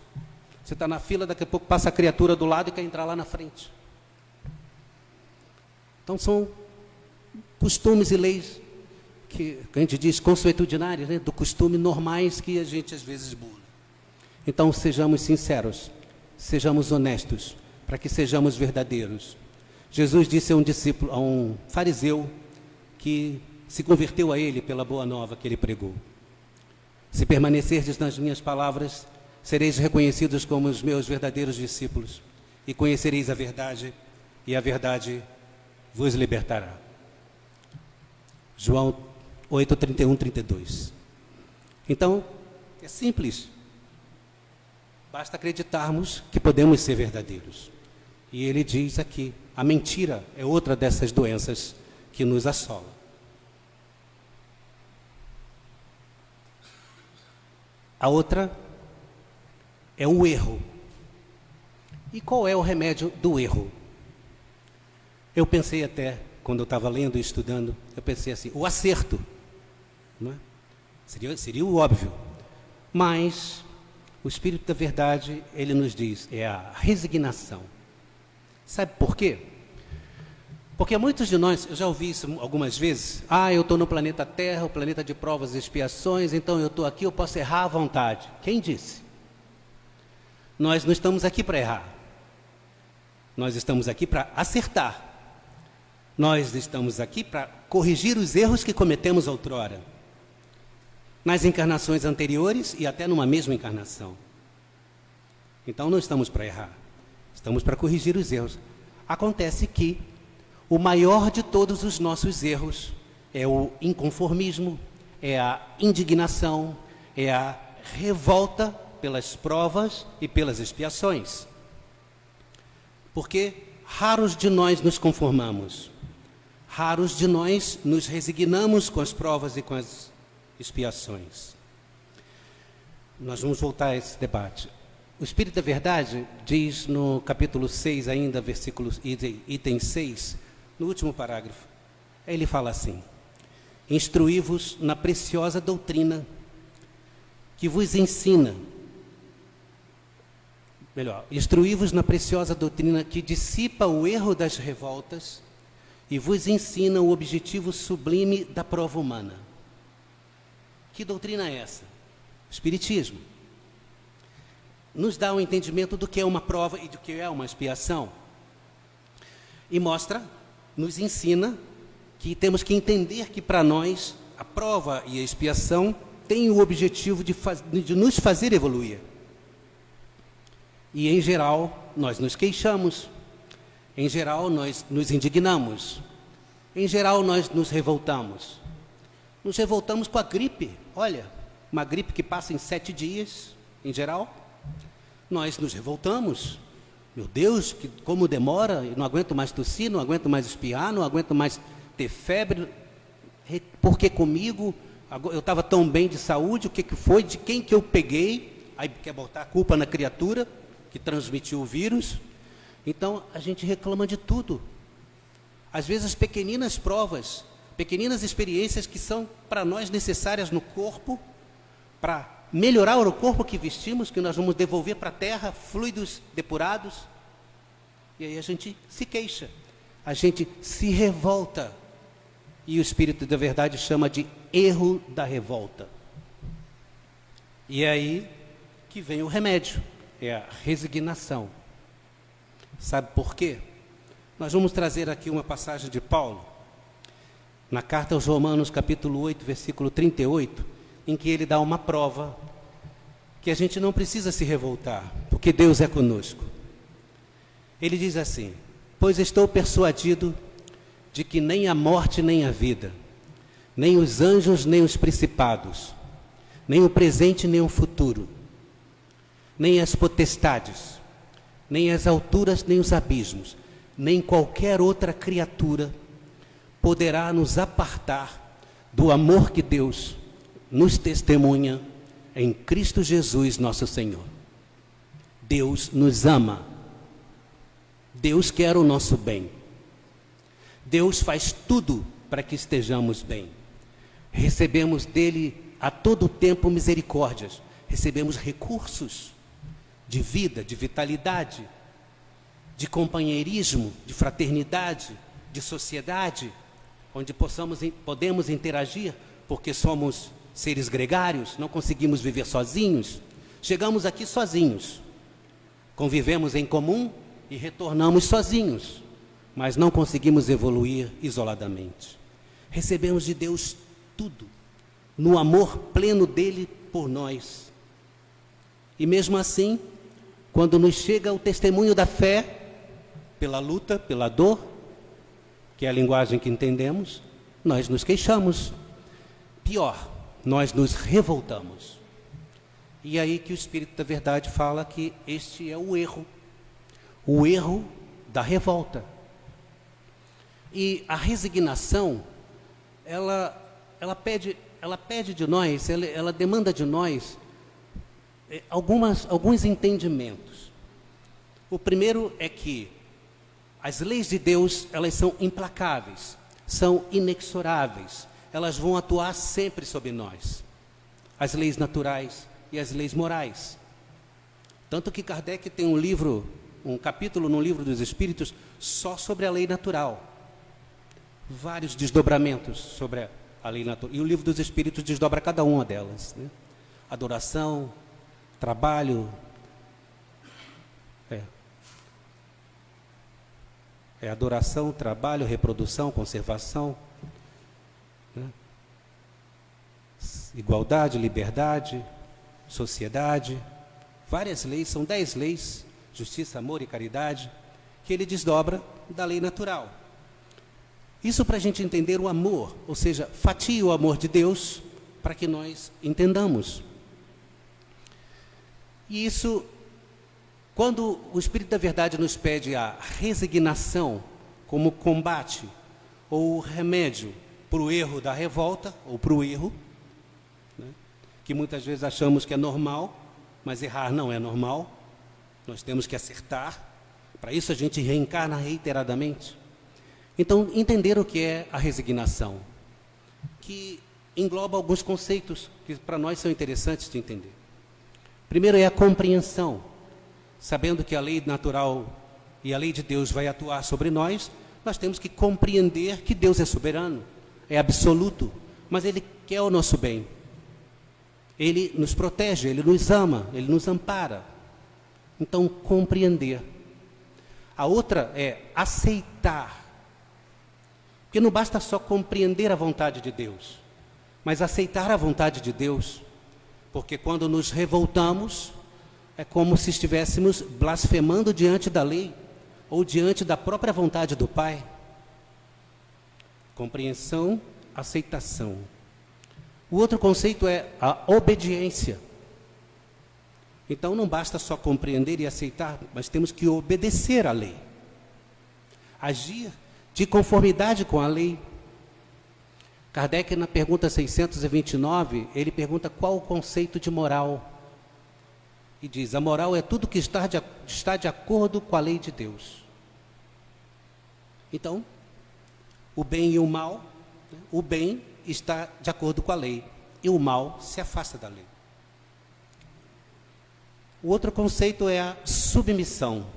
você está na fila, daqui a pouco passa a criatura do lado e quer entrar lá na frente. Então são costumes e leis que a gente diz consuetudinárias, né, do costume normais que a gente às vezes burla. Então sejamos sinceros, sejamos honestos, para que sejamos verdadeiros. Jesus disse a um discípulo, a um fariseu, que se converteu a ele pela boa nova que ele pregou: se permanecerdes nas minhas palavras, sereis reconhecidos como os meus verdadeiros discípulos, e conhecereis a verdade, e a verdade vos libertará. João 8, 31, 32. Então, é simples. Basta acreditarmos que podemos ser verdadeiros. E ele diz aqui, a mentira é outra dessas doenças que nos assola. A outra é o erro. E qual é o remédio do erro? Eu pensei até, quando eu estava lendo e estudando, eu pensei assim, o acerto. Não é? Seria o óbvio. Mas o Espírito da Verdade, ele nos diz, é a resignação. Sabe por quê? Porque muitos de nós, eu já ouvi isso algumas vezes, eu estou no planeta Terra, o planeta de provas e expiações, então eu estou aqui, eu posso errar à vontade. Quem disse? Nós não estamos aqui para errar. Nós estamos aqui para acertar. Nós estamos aqui para corrigir os erros que cometemos outrora, nas encarnações anteriores e até numa mesma encarnação. Então não estamos para errar, estamos para corrigir os erros. Acontece que o maior de todos os nossos erros é o inconformismo, é a indignação, é a revolta pelas provas e pelas expiações. Porque raros de nós nos conformamos. Raros de nós nos resignamos com as provas e com as expiações. Nós vamos voltar a esse debate. O Espírito da Verdade diz no capítulo 6 ainda, item 6, no último parágrafo, ele fala assim: instruí-vos na preciosa doutrina que vos ensina, instruí-vos na preciosa doutrina que dissipa o erro das revoltas e vos ensina o objetivo sublime da prova humana. Que doutrina é essa? O Espiritismo. Nos dá um entendimento do que é uma prova e do que é uma expiação. E nos ensina que temos que entender que para nós a prova e a expiação têm o objetivo de nos fazer evoluir. E em geral nós nos queixamos, em geral nós nos indignamos, em geral nós nos revoltamos. Nos revoltamos com a gripe, olha, uma gripe que passa em 7 dias, em geral. Nós nos revoltamos, meu Deus, como demora, eu não aguento mais tossir, não aguento mais espirrar, não aguento mais ter febre, porque comigo, eu estava tão bem de saúde, o que foi, de quem que eu peguei, aí quer botar a culpa na criatura que transmitiu o vírus. Então a gente reclama de tudo. Às vezes pequeninas provas, pequeninas experiências que são para nós necessárias no corpo, para melhorar o corpo que vestimos, que nós vamos devolver para a terra, fluidos depurados. E aí a gente se queixa, a gente se revolta. E o Espírito da Verdade chama de erro da revolta. E é aí que vem o remédio, é a resignação. Sabe por quê? Nós vamos trazer aqui uma passagem de Paulo, na carta aos Romanos, capítulo 8, versículo 38, em que ele dá uma prova que a gente não precisa se revoltar, porque Deus é conosco. Ele diz assim: pois estou persuadido de que nem a morte nem a vida, nem os anjos nem os principados, nem o presente nem o futuro, nem as potestades, nem as alturas nem os abismos, nem qualquer outra criatura poderá nos apartar do amor que Deus nos testemunha em Cristo Jesus, nosso Senhor. Deus nos ama. Deus quer o nosso bem. Deus faz tudo para que estejamos bem. Recebemos dele a todo tempo misericórdias. Recebemos recursos de vida, de vitalidade, de companheirismo, de fraternidade, de sociedade, onde podemos interagir, porque somos seres gregários, não conseguimos viver sozinhos. Chegamos aqui sozinhos, convivemos em comum e retornamos sozinhos, mas não conseguimos evoluir isoladamente. Recebemos de Deus tudo, no amor pleno dele por nós. E mesmo assim, quando nos chega o testemunho da fé, pela luta, pela dor, que é a linguagem que entendemos, nós nos queixamos. Pior, nós nos revoltamos. E aí que o Espírito da Verdade fala que este é o erro da revolta. E a resignação, ela pede de nós, ela demanda de nós alguns entendimentos. O primeiro é que as leis de Deus, elas são implacáveis, são inexoráveis, elas vão atuar sempre sobre nós. As leis naturais e as leis morais. Tanto que Kardec tem um capítulo no Livro dos Espíritos só sobre a lei natural. Vários desdobramentos sobre a lei natural. E o Livro dos Espíritos desdobra cada uma delas, né? Adoração, trabalho, adoração, trabalho, reprodução, conservação, né? Igualdade, liberdade, sociedade, várias leis, são 10 leis, justiça, amor e caridade, que ele desdobra da lei natural. Isso para a gente entender o amor, ou seja, fatia o amor de Deus para que nós entendamos. E isso, quando o Espírito da Verdade nos pede a resignação como combate ou remédio para o erro da revolta, ou para o erro, né, que muitas vezes achamos que é normal, mas errar não é normal, nós temos que acertar, para isso a gente reencarna reiteradamente. Então, entender o que é a resignação, que engloba alguns conceitos que para nós são interessantes de entender. Primeiro é a compreensão, sabendo que a lei natural e a lei de Deus vai atuar sobre nós, nós temos que compreender que Deus é soberano, é absoluto, mas Ele quer o nosso bem. Ele nos protege, Ele nos ama, Ele nos ampara. Então, compreender. A outra é aceitar. Porque não basta só compreender a vontade de Deus, mas aceitar a vontade de Deus. Porque quando nos revoltamos, é como se estivéssemos blasfemando diante da lei, ou diante da própria vontade do Pai. Compreensão, aceitação. O outro conceito é a obediência. Então não basta só compreender e aceitar, mas temos que obedecer à lei. Agir de conformidade com a lei. Kardec, na pergunta 629, ele pergunta qual o conceito de moral. E diz, a moral é tudo que está de acordo com a lei de Deus. Então, o bem e o mal, né? O bem está de acordo com a lei, e o mal se afasta da lei. O outro conceito é a submissão,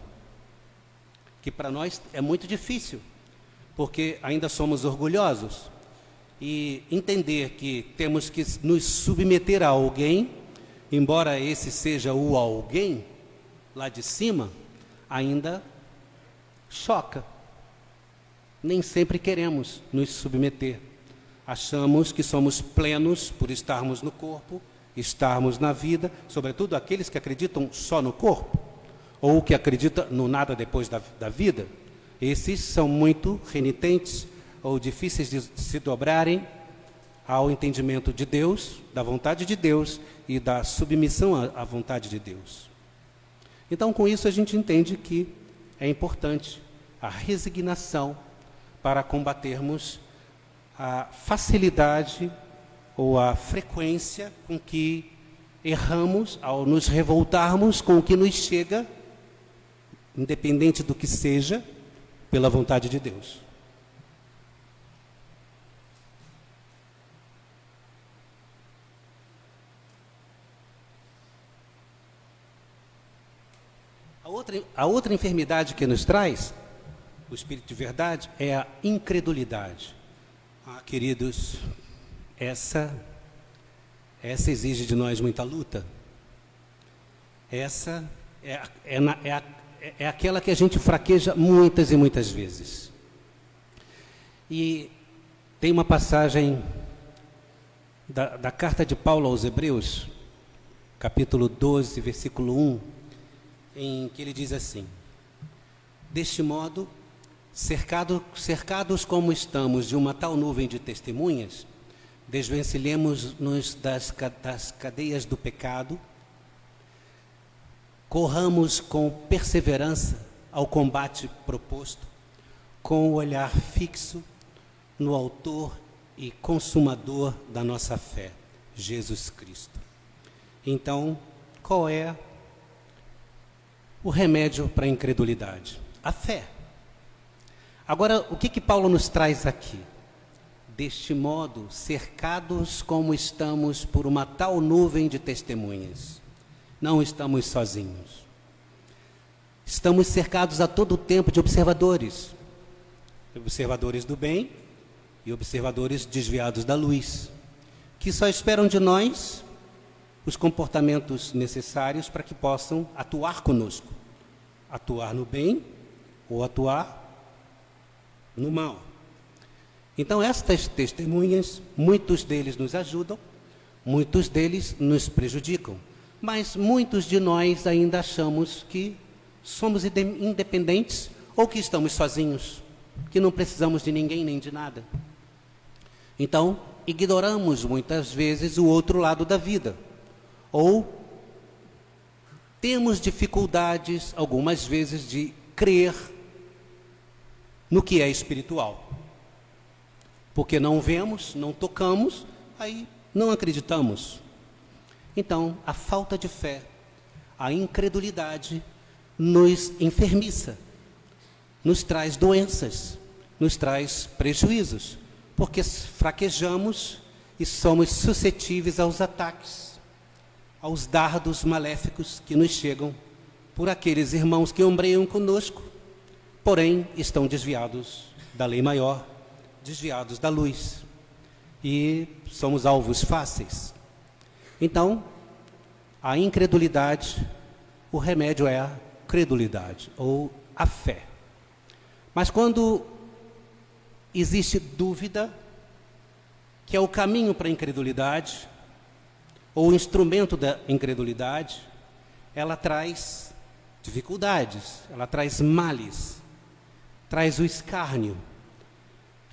que para nós é muito difícil, porque ainda somos orgulhosos, e entender que temos que nos submeter a alguém, embora esse seja o alguém lá de cima, ainda choca. Nem sempre queremos nos submeter. Achamos que somos plenos por estarmos no corpo, estarmos na vida, sobretudo aqueles que acreditam só no corpo, ou que acreditam no nada depois da vida. Esses são muito renitentes ou difíceis de se dobrarem ao entendimento de Deus, da vontade de Deus e da submissão à vontade de Deus. Então, com isso, a gente entende que é importante a resignação para combatermos a facilidade ou a frequência com que erramos ao nos revoltarmos com o que nos chega, independente do que seja, pela vontade de Deus. A outra enfermidade que nos traz o Espírito de verdade é a incredulidade. Queridos, essa exige de nós muita luta. Essa é aquela que a gente fraqueja muitas e muitas vezes. E tem uma passagem da carta de Paulo aos Hebreus, capítulo 12, versículo 1, em que ele diz assim: deste modo, cercados como estamos de uma tal nuvem de testemunhas, desvencilhemos-nos das cadeias do pecado, corramos com perseverança ao combate proposto, com o olhar fixo no autor e consumador da nossa fé, Jesus Cristo. Então, qual é o remédio para a incredulidade? A fé. Agora, o que Paulo nos traz aqui? Deste modo, cercados como estamos por uma tal nuvem de testemunhas. Não estamos sozinhos. Estamos cercados a todo tempo de observadores. Observadores do bem e observadores desviados da luz, que só esperam de nós os comportamentos necessários para que possam atuar conosco. Atuar no bem ou atuar no mal. Então, estas testemunhas, muitos deles nos ajudam, muitos deles nos prejudicam, mas muitos de nós ainda achamos que somos independentes ou que estamos sozinhos, que não precisamos de ninguém nem de nada. Então, ignoramos muitas vezes o outro lado da vida, ou temos dificuldades, algumas vezes, de crer no que é espiritual. Porque não vemos, não tocamos, aí não acreditamos. Então, a falta de fé, a incredulidade nos enfermiça, nos traz doenças, nos traz prejuízos, porque fraquejamos e somos suscetíveis aos ataques, aos dardos maléficos que nos chegam por aqueles irmãos que ombreiam conosco, porém estão desviados da lei maior, desviados da luz, e somos alvos fáceis. Então, a incredulidade, o remédio é a credulidade, ou a fé. Mas quando existe dúvida, que é o caminho para a incredulidade, ou o instrumento da incredulidade, ela traz dificuldades, ela traz males, traz o escárnio,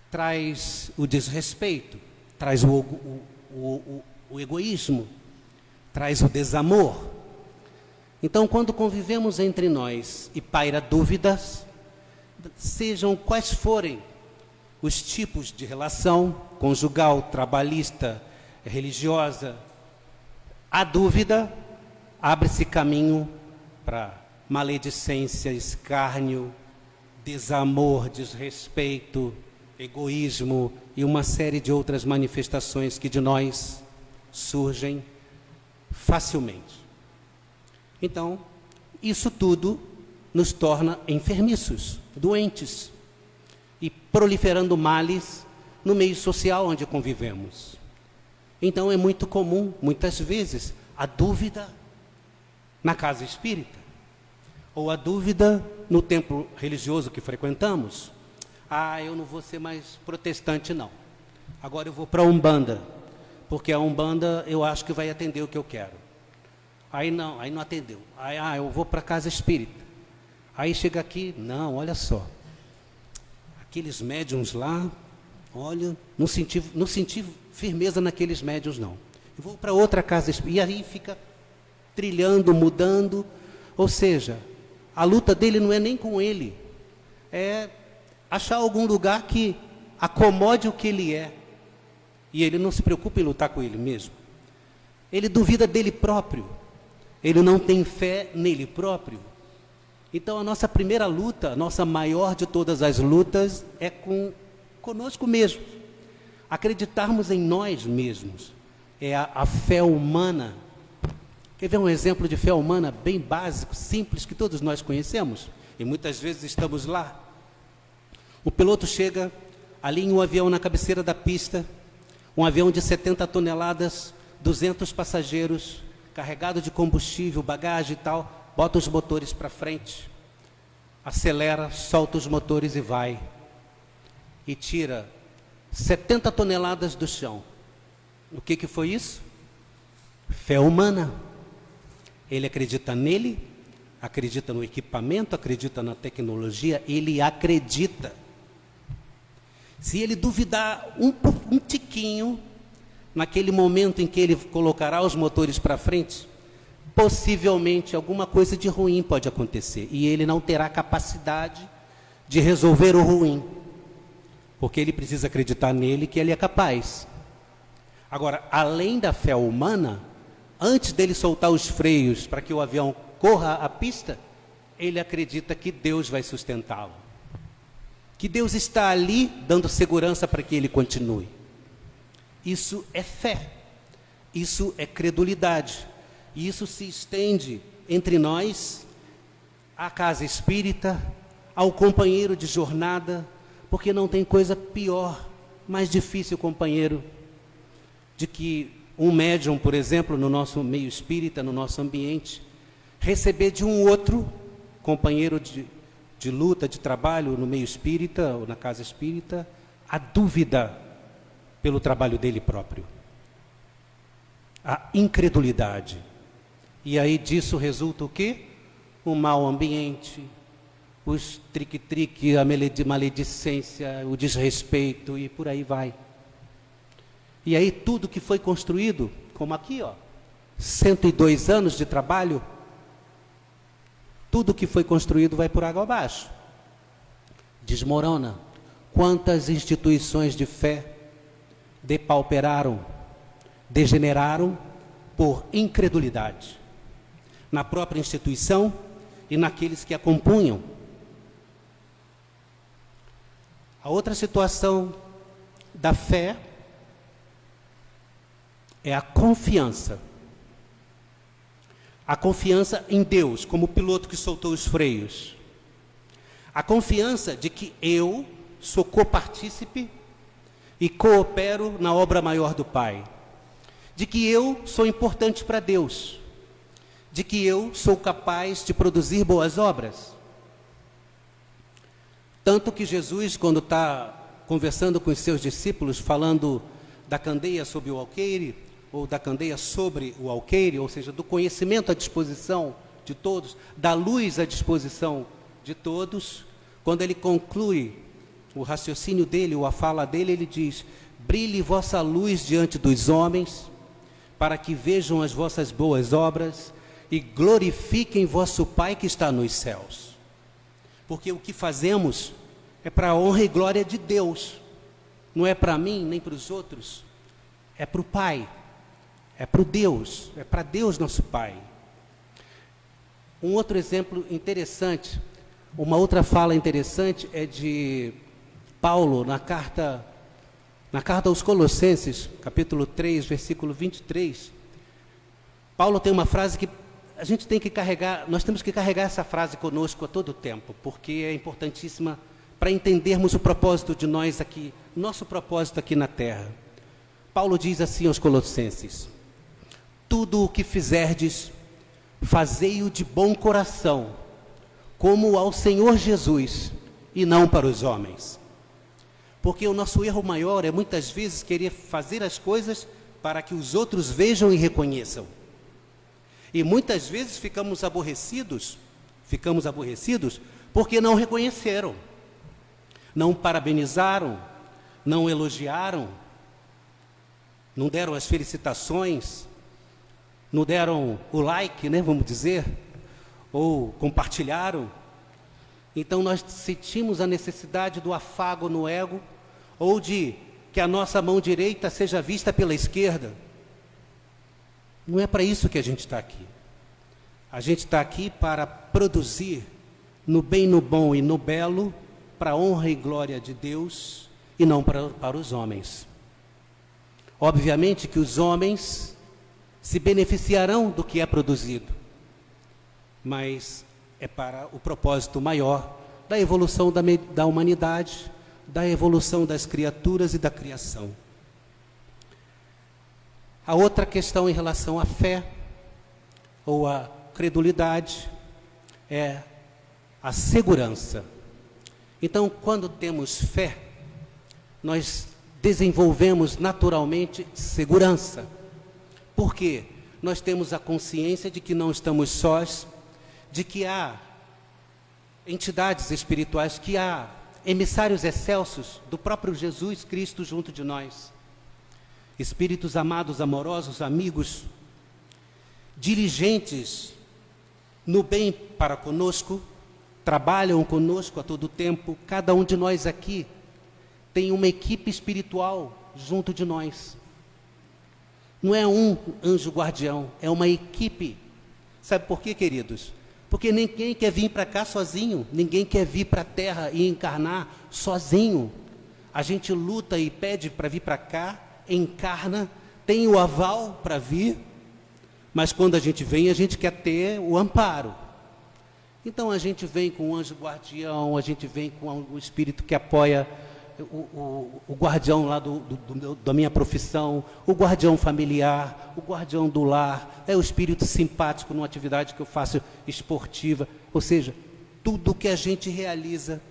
traz o desrespeito, traz o egoísmo, traz o desamor. Então, quando convivemos entre nós e paira dúvidas, sejam quais forem os tipos de relação, conjugal, trabalhista, religiosa, a dúvida, abre-se caminho para maledicência, escárnio, desamor, desrespeito, egoísmo e uma série de outras manifestações que de nós surgem facilmente. Então, isso tudo nos torna enfermiços, doentes e proliferando males no meio social onde convivemos. Então, é muito comum, muitas vezes, a dúvida na casa espírita, ou a dúvida no templo religioso que frequentamos. Eu não vou ser mais protestante, não. Agora eu vou para a Umbanda, porque a Umbanda eu acho que vai atender o que eu quero. Aí não atendeu. Eu vou para a casa espírita. Aí chega aqui, não, olha só. Aqueles médiuns lá, olha, não senti firmeza naqueles médiuns, não. Eu vou para outra casa espírita. E aí fica trilhando, mudando. Ou seja, a luta dele não é nem com ele. É achar algum lugar que acomode o que ele é. E ele não se preocupa em lutar com ele mesmo. Ele duvida dele próprio. Ele não tem fé nele próprio. Então a nossa primeira luta, a nossa maior de todas as lutas, é conosco mesmo. Acreditarmos em nós mesmos. É a fé humana. Quer ver um exemplo de fé humana bem básico, simples, que todos nós conhecemos? E muitas vezes estamos lá. O piloto chega, alinha um avião na cabeceira da pista, um avião de 70 toneladas, 200 passageiros, carregado de combustível, bagagem e tal, bota os motores para frente, acelera, solta os motores e vai. E tira 70 toneladas do chão. O que foi isso? Fé humana. Ele acredita nele, acredita no equipamento, acredita na tecnologia, ele acredita. Se ele duvidar um tiquinho, naquele momento em que ele colocará os motores para frente, possivelmente alguma coisa de ruim pode acontecer. E ele não terá capacidade de resolver o ruim. Porque ele precisa acreditar nele que ele é capaz. Agora, além da fé humana, antes dele soltar os freios para que o avião corra a pista, ele acredita que Deus vai sustentá-lo. Que Deus está ali dando segurança para que ele continue. Isso é fé. Isso é credulidade. E isso se estende entre nós, à casa espírita, ao companheiro de jornada, porque não tem coisa pior, mais difícil, companheiro, de que um médium, por exemplo, no nosso meio espírita, no nosso ambiente, receber de um outro companheiro de luta, de trabalho no meio espírita, ou na casa espírita, a dúvida pelo trabalho dele próprio. A incredulidade. E aí disso resulta o quê? Um mau ambiente, os trique-trique, a maledicência, o desrespeito e por aí vai. E aí tudo que foi construído, como aqui, 102 anos de trabalho, tudo que foi construído vai por água abaixo. Desmorona. Quantas instituições de fé depauperaram, degeneraram por incredulidade. Na própria instituição e naqueles que a compunham. A outra situação da fé é a confiança. A confiança em Deus, como o piloto que soltou os freios. A confiança de que eu sou copartícipe e coopero na obra maior do Pai. De que eu sou importante para Deus. De que eu sou capaz de produzir boas obras. Tanto que Jesus, quando está conversando com os seus discípulos, falando da candeia sobre o alqueire, ou da candeia sobre o alqueire, ou seja, do conhecimento à disposição de todos, da luz à disposição de todos, quando ele conclui o raciocínio dele, ou a fala dele, ele diz: brilhe vossa luz diante dos homens, para que vejam as vossas boas obras e glorifiquem vosso Pai que está nos céus. Porque o que fazemos é para a honra e glória de Deus, não é para mim nem para os outros, é para o Pai. É para Deus, é para Deus nosso Pai. Um outro exemplo interessante, uma outra fala interessante é de Paulo na carta aos Colossenses, capítulo 3, versículo 23. Paulo tem uma frase que a gente tem que carregar, nós temos que carregar essa frase conosco a todo tempo, porque é importantíssima para entendermos o propósito de nós aqui, nosso propósito aqui na terra. Paulo diz assim aos Colossenses: tudo o que fizerdes, fazei-o de bom coração, como ao Senhor Jesus, e não para os homens. Porque o nosso erro maior é muitas vezes querer fazer as coisas para que os outros vejam e reconheçam. E muitas vezes ficamos aborrecidos porque não reconheceram, não parabenizaram, não elogiaram, não deram as felicitações, não deram o like, vamos dizer, ou compartilharam. Então nós sentimos a necessidade do afago no ego, ou de que a nossa mão direita seja vista pela esquerda. Não é para isso que a gente está aqui. A gente está aqui para produzir no bem, no bom e no belo, para a honra e glória de Deus e não para os homens. Obviamente que os homens se beneficiarão do que é produzido, mas é para o propósito maior da evolução da humanidade, da evolução das criaturas e da criação. A outra questão em relação à fé ou à credulidade é a segurança. Então, quando temos fé, nós desenvolvemos naturalmente segurança. Por quê? Nós temos a consciência de que não estamos sós, de que há entidades espirituais, que há emissários excelsos do próprio Jesus Cristo junto de nós. Espíritos amados, amorosos, amigos, dirigentes no bem para conosco, trabalham conosco a todo tempo. Cada um de nós aqui tem uma equipe espiritual junto de nós. Não é um anjo guardião, é uma equipe. Sabe por quê, queridos? Porque ninguém quer vir para cá sozinho, ninguém quer vir para a Terra e encarnar sozinho. A gente luta e pede para vir para cá, encarna, tem o aval para vir, mas quando a gente vem, a gente quer ter o amparo. Então a gente vem com o anjo guardião, a gente vem com o espírito que apoia o guardião lá da minha profissão, o guardião familiar, o guardião do lar, é o espírito simpático numa atividade que eu faço esportiva. Ou seja, tudo que a gente realiza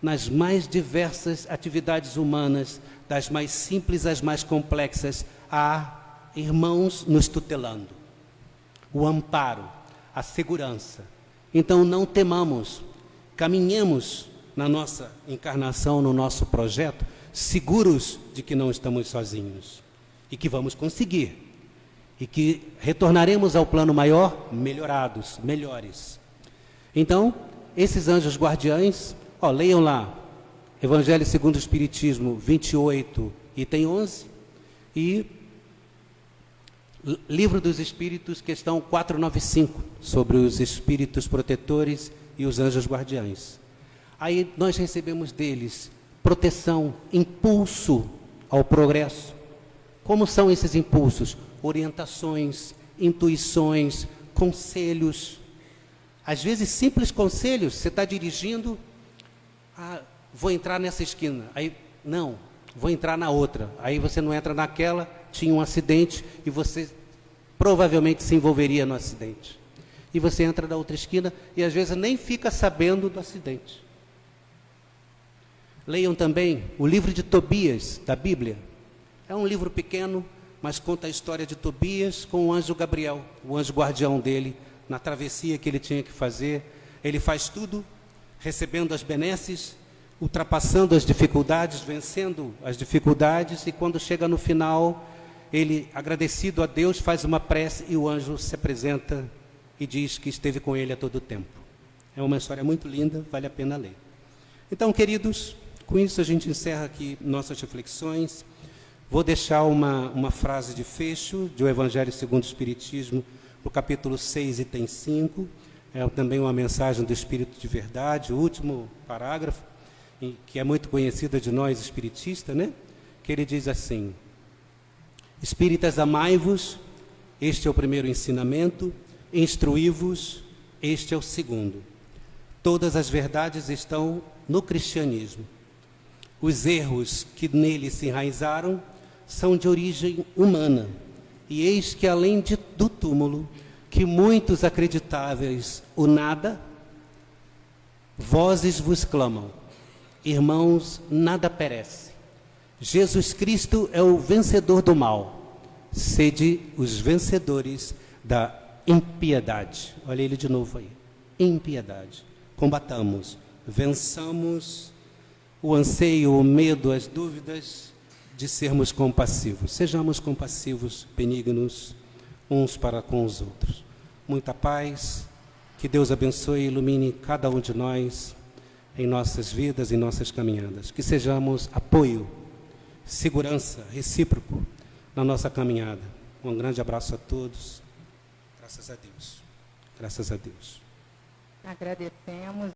nas mais diversas atividades humanas, das mais simples às mais complexas, há irmãos nos tutelando, o amparo, a segurança. Então não temamos, caminhemos na nossa encarnação, no nosso projeto, seguros de que não estamos sozinhos e que vamos conseguir e que retornaremos ao plano maior melhorados, melhores. Então, esses anjos guardiães, leiam lá, Evangelho segundo o Espiritismo 28, item 11, e Livro dos Espíritos, questão 495, sobre os espíritos protetores e os anjos guardiães. Aí nós recebemos deles proteção, impulso ao progresso. Como são esses impulsos? Orientações, intuições, conselhos. Às vezes simples conselhos, você está dirigindo, vou entrar nessa esquina, aí não, vou entrar na outra. Aí você não entra naquela, tinha um acidente e você provavelmente se envolveria no acidente. E você entra na outra esquina e às vezes nem fica sabendo do acidente. Leiam também o livro de Tobias, da Bíblia. É um livro pequeno, mas conta a história de Tobias com o anjo Gabriel, o anjo guardião dele, na travessia que ele tinha que fazer. Ele faz tudo, recebendo as benesses, ultrapassando as dificuldades, vencendo as dificuldades, e quando chega no final, ele, agradecido a Deus, faz uma prece e o anjo se apresenta e diz que esteve com ele a todo tempo. É uma história muito linda, vale a pena ler. Então, queridos, com isso a gente encerra aqui nossas reflexões. Vou deixar uma frase de fecho do Evangelho segundo o Espiritismo, no capítulo 6, item 5. É também uma mensagem do Espírito de Verdade, o último parágrafo, que é muito conhecida de nós espiritistas, né? Que ele diz assim: Espíritas, amai-vos, este é o primeiro ensinamento, instruí-vos, este é o segundo. Todas as verdades estão no cristianismo. Os erros que nele se enraizaram são de origem humana, e eis que além do túmulo, que muitos acreditáveis o nada, vozes vos clamam, irmãos, nada perece. Jesus Cristo é o vencedor do mal, sede os vencedores da impiedade. Olha ele de novo aí, impiedade. Combatamos, vençamos o anseio, o medo, as dúvidas de sermos compassivos. Sejamos compassivos, benignos, uns para com os outros. Muita paz, que Deus abençoe e ilumine cada um de nós em nossas vidas, em nossas caminhadas. Que sejamos apoio segurança, recíproco na nossa caminhada. Um grande abraço a todos. Graças a Deus. Graças a Deus. Agradecemos.